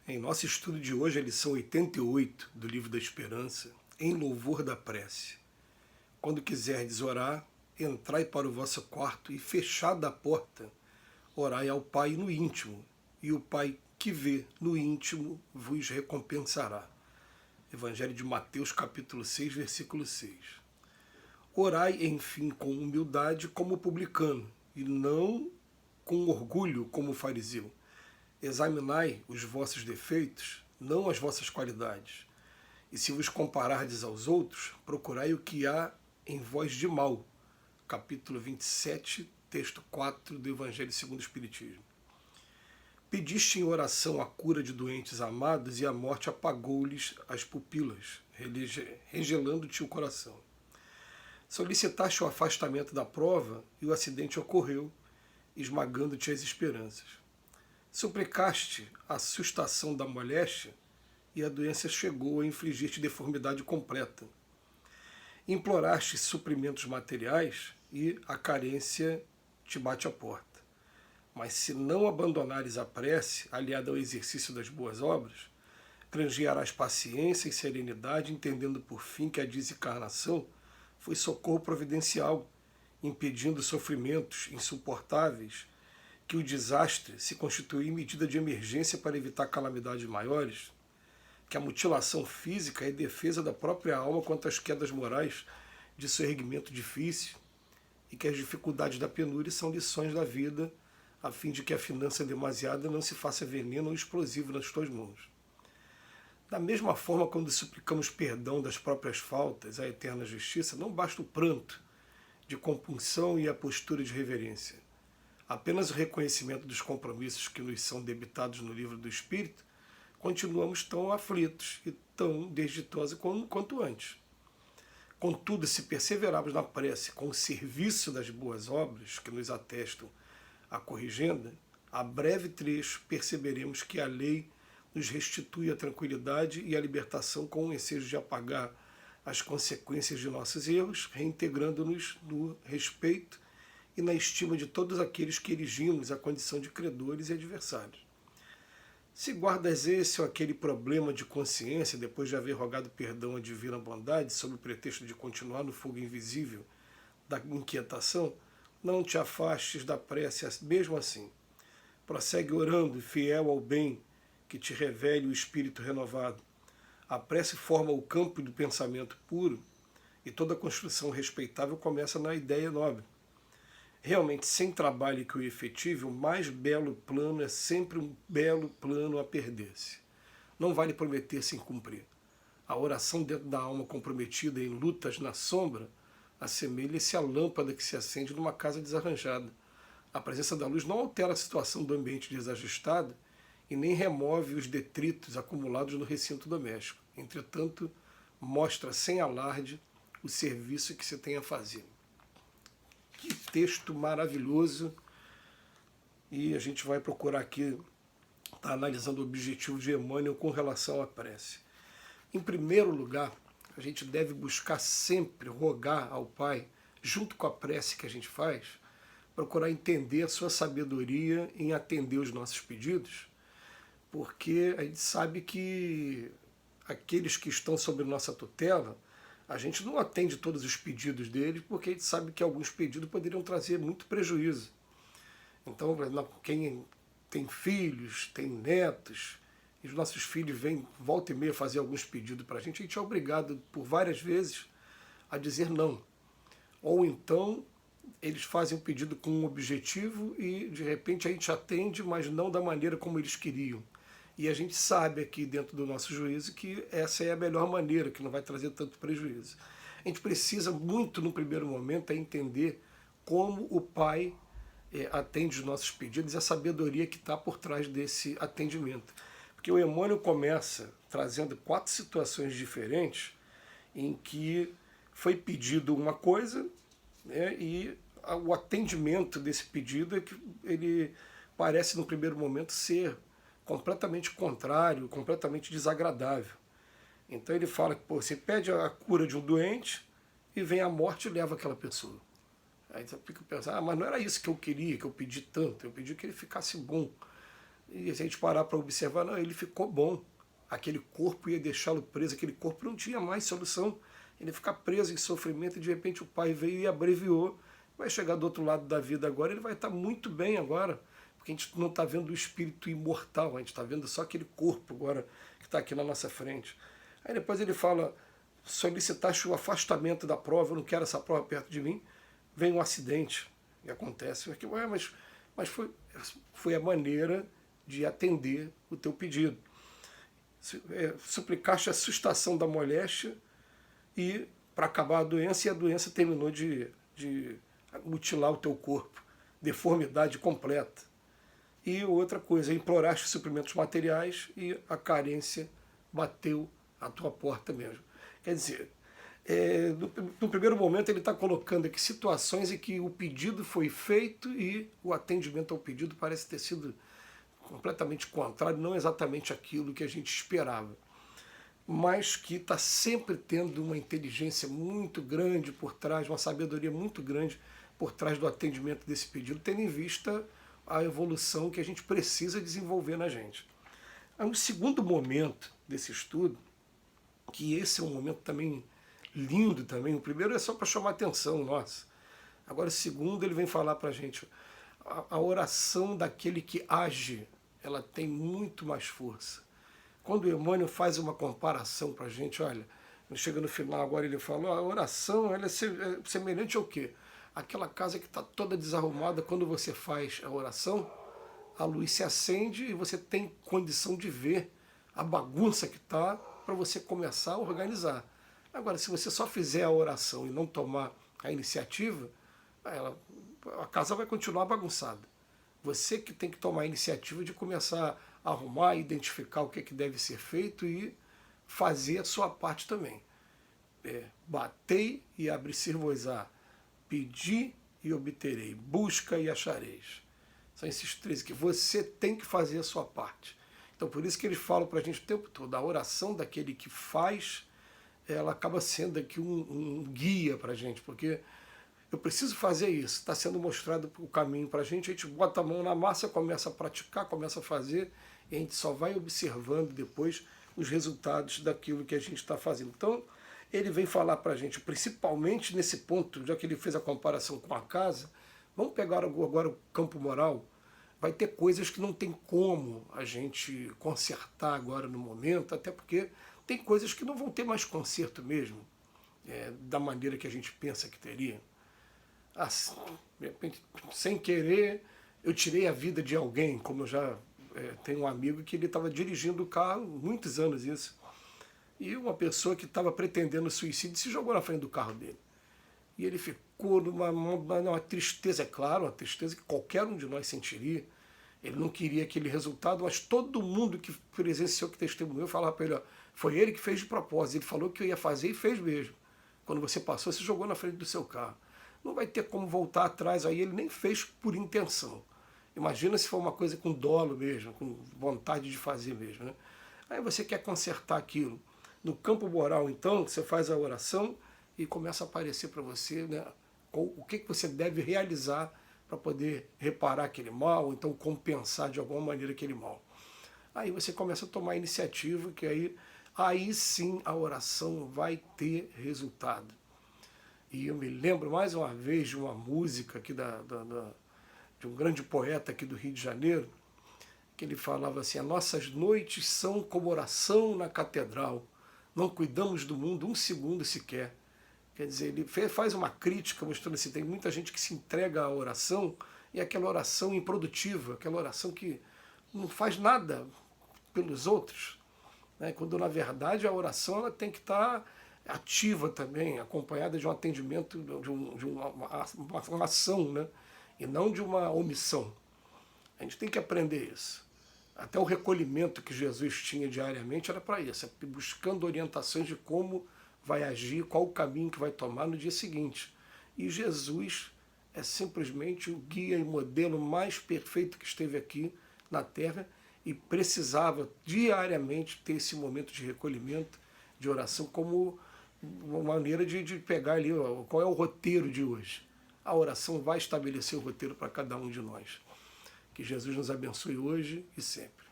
Em nosso estudo de hoje, a lição 88 do Livro da Esperança, em louvor da prece. Quando quiserdes orar, entrai para o vosso quarto e, fechada a porta, orai ao Pai no íntimo, e o Pai que vê no íntimo vos recompensará. Evangelho de Mateus, capítulo 6, versículo 6. Orai, enfim, com humildade como publicano, e não com orgulho como fariseu. Examinai os vossos defeitos, não as vossas qualidades. E se vos comparardes aos outros, procurai o que há em vós de mal. Capítulo 27, texto 4 do Evangelho segundo o Espiritismo. Pediste em oração a cura de doentes amados e a morte apagou-lhes as pupilas, regelando-te o coração. Solicitaste o afastamento da prova e o acidente ocorreu, esmagando-te as esperanças. Suplicaste a assustação da moléstia e a doença chegou a infligir-te deformidade completa. Imploraste suprimentos materiais e a carência te bate à porta. Mas se não abandonares a prece, aliada ao exercício das boas obras, granjearás paciência e serenidade, entendendo por fim que a desencarnação foi socorro providencial, impedindo sofrimentos insuportáveis, que o desastre se constitui em medida de emergência para evitar calamidades maiores, que a mutilação física é defesa da própria alma contra as quedas morais de seu erguimento difícil, e que as dificuldades da penúria são lições da vida, a fim de que a finança demasiada não se faça veneno ou explosivo nas tuas mãos. Da mesma forma, quando suplicamos perdão das próprias faltas à eterna justiça, não basta o pranto de compunção e a postura de reverência. Apenas o reconhecimento dos compromissos que nos são debitados no livro do Espírito, continuamos tão aflitos e tão desditosos quanto antes. Contudo, se perseverarmos na prece com o serviço das boas obras que nos atestam a corrigenda, a breve trecho perceberemos que a lei nos restitui a tranquilidade e a libertação com o ensejo de apagar as consequências de nossos erros, reintegrando-nos no respeito e na estima de todos aqueles que erigimos a condição de credores e adversários. Se guardas esse ou aquele problema de consciência, depois de haver rogado perdão à divina bondade, sob o pretexto de continuar no fogo invisível da inquietação, não te afastes da prece mesmo assim. Prossegue orando, fiel ao bem que te revele o espírito renovado. A prece forma o campo do pensamento puro e toda construção respeitável começa na ideia nobre. Realmente, sem trabalho que o efetive, o mais belo plano é sempre um belo plano a perder-se. Não vale prometer sem cumprir. A oração dentro da alma comprometida em lutas na sombra assemelha-se à lâmpada que se acende numa casa desarranjada. A presença da luz não altera a situação do ambiente desajustado e nem remove os detritos acumulados no recinto doméstico. Entretanto, mostra sem alarde o serviço que se tem a fazer. Que texto maravilhoso! E a gente vai procurar aqui estar analisando o objetivo de Emmanuel com relação à prece. Em primeiro lugar, a gente deve buscar sempre rogar ao Pai, junto com a prece que a gente faz, procurar entender a sua sabedoria em atender os nossos pedidos, porque a gente sabe que aqueles que estão sob nossa tutela, a gente não atende todos os pedidos deles, porque a gente sabe que alguns pedidos poderiam trazer muito prejuízo. Então, quem tem filhos, tem netos, e os nossos filhos vêm volta e meia fazer alguns pedidos para a gente é obrigado por várias vezes a dizer não. Ou então, eles fazem um pedido com um objetivo e, de repente, a gente atende, mas não da maneira como eles queriam. E a gente sabe aqui dentro do nosso juízo que essa é a melhor maneira, que não vai trazer tanto prejuízo. A gente precisa muito, no primeiro momento, entender como o Pai atende os nossos pedidos e a sabedoria que está por trás desse atendimento. Porque o Emmanuel começa trazendo 4 situações diferentes em que foi pedido uma coisa, né, e o atendimento desse pedido é que ele parece, no primeiro momento, ser completamente contrário, completamente desagradável. Então ele fala que você pede a cura de um doente e vem a morte e leva aquela pessoa. Aí você fica pensando, mas não era isso que eu queria, que eu pedi tanto, eu pedi que ele ficasse bom. E se a gente parar para observar, não, ele ficou bom. Aquele corpo ia deixá-lo preso, aquele corpo não tinha mais solução. Ele ia ficar preso em sofrimento e de repente o pai veio e abreviou. Vai chegar do outro lado da vida agora, ele vai estar muito bem agora. Porque a gente não está vendo o espírito imortal, a gente está vendo só aquele corpo agora que está aqui na nossa frente. Aí depois ele fala, solicitaste o afastamento da prova, eu não quero essa prova perto de mim. Vem um acidente e acontece. Mas foi a maneira de atender o teu pedido. Suplicaste a sustação da moléstia e para acabar a doença, e a doença terminou de mutilar o teu corpo. Deformidade completa. E outra coisa, imploraste suprimentos materiais e a carência bateu a tua porta mesmo. Quer dizer, no primeiro momento ele está colocando aqui situações em que o pedido foi feito e o atendimento ao pedido parece ter sido completamente contrário, não exatamente aquilo que a gente esperava, mas que está sempre tendo uma inteligência muito grande por trás, uma sabedoria muito grande por trás do atendimento desse pedido, tendo em vista a evolução que a gente precisa desenvolver na gente. Aí, um segundo momento desse estudo, que esse é um momento também lindo também, o primeiro é só para chamar a atenção nossa. Agora o segundo ele vem falar para a gente, a oração daquele que age, ela tem muito mais força. Quando o Emmanuel faz uma comparação para a gente, olha, chega no final agora ele fala, a oração ela é semelhante ao quê? Aquela casa que está toda desarrumada, quando você faz a oração, a luz se acende e você tem condição de ver a bagunça que está para você começar a organizar. Agora, se você só fizer a oração e não tomar a iniciativa, a casa vai continuar bagunçada. Você que tem que tomar a iniciativa de começar a arrumar, identificar o que, que deve ser feito e fazer a sua parte também. Batei e abri-se-vos-á. Pedi e obterei. Busca e achareis. São esses três que você tem que fazer a sua parte. Então, por isso que eles falam para a gente o tempo todo. A oração daquele que faz, ela acaba sendo aqui um guia para a gente, porque eu preciso fazer isso, está sendo mostrado o caminho para a gente bota a mão na massa, começa a praticar, começa a fazer, e a gente só vai observando depois os resultados daquilo que a gente está fazendo. Então, ele vem falar para a gente, principalmente nesse ponto, já que ele fez a comparação com a casa, vamos pegar agora o campo moral, vai ter coisas que não tem como a gente consertar agora no momento, até porque tem coisas que não vão ter mais conserto mesmo, da maneira que a gente pensa que teria. Assim, de repente, sem querer, eu tirei a vida de alguém, como eu já tenho um amigo que ele estava dirigindo o carro, muitos anos isso, e uma pessoa que estava pretendendo suicídio se jogou na frente do carro dele. E ele ficou numa tristeza, é claro, uma tristeza que qualquer um de nós sentiria. Ele não queria aquele resultado, mas todo mundo que presenciou, que testemunhou, falava para ele, ó, foi ele que fez de propósito, ele falou que eu ia fazer e fez mesmo. Quando você passou, você jogou na frente do seu carro. Não vai ter como voltar atrás, aí ele nem fez por intenção. Imagina se for uma coisa com dolo mesmo, com vontade de fazer mesmo, né? Aí você quer consertar aquilo. No campo moral, então, você faz a oração e começa a aparecer para você, né, o que você deve realizar para poder reparar aquele mal, ou então compensar de alguma maneira aquele mal. Aí você começa a tomar iniciativa, que aí sim a oração vai ter resultado. E eu me lembro mais uma vez de uma música aqui de um grande poeta aqui do Rio de Janeiro, que ele falava assim, as nossas noites são como oração na catedral, não cuidamos do mundo um segundo sequer. Quer dizer, ele faz uma crítica mostrando assim, tem muita gente que se entrega à oração e aquela oração improdutiva, aquela oração que não faz nada pelos outros, né? Quando na verdade a oração ela tem que estar ativa também, acompanhada de um atendimento, de uma ação, né? E não de uma omissão. A gente tem que aprender isso. Até o recolhimento que Jesus tinha diariamente era para isso, buscando orientações de como vai agir, qual o caminho que vai tomar no dia seguinte. E Jesus é simplesmente o guia e modelo mais perfeito que esteve aqui na Terra e precisava diariamente ter esse momento de recolhimento, de oração, como uma maneira de pegar ali qual é o roteiro de hoje. A oração vai estabelecer o roteiro para cada um de nós. Que Jesus nos abençoe hoje e sempre.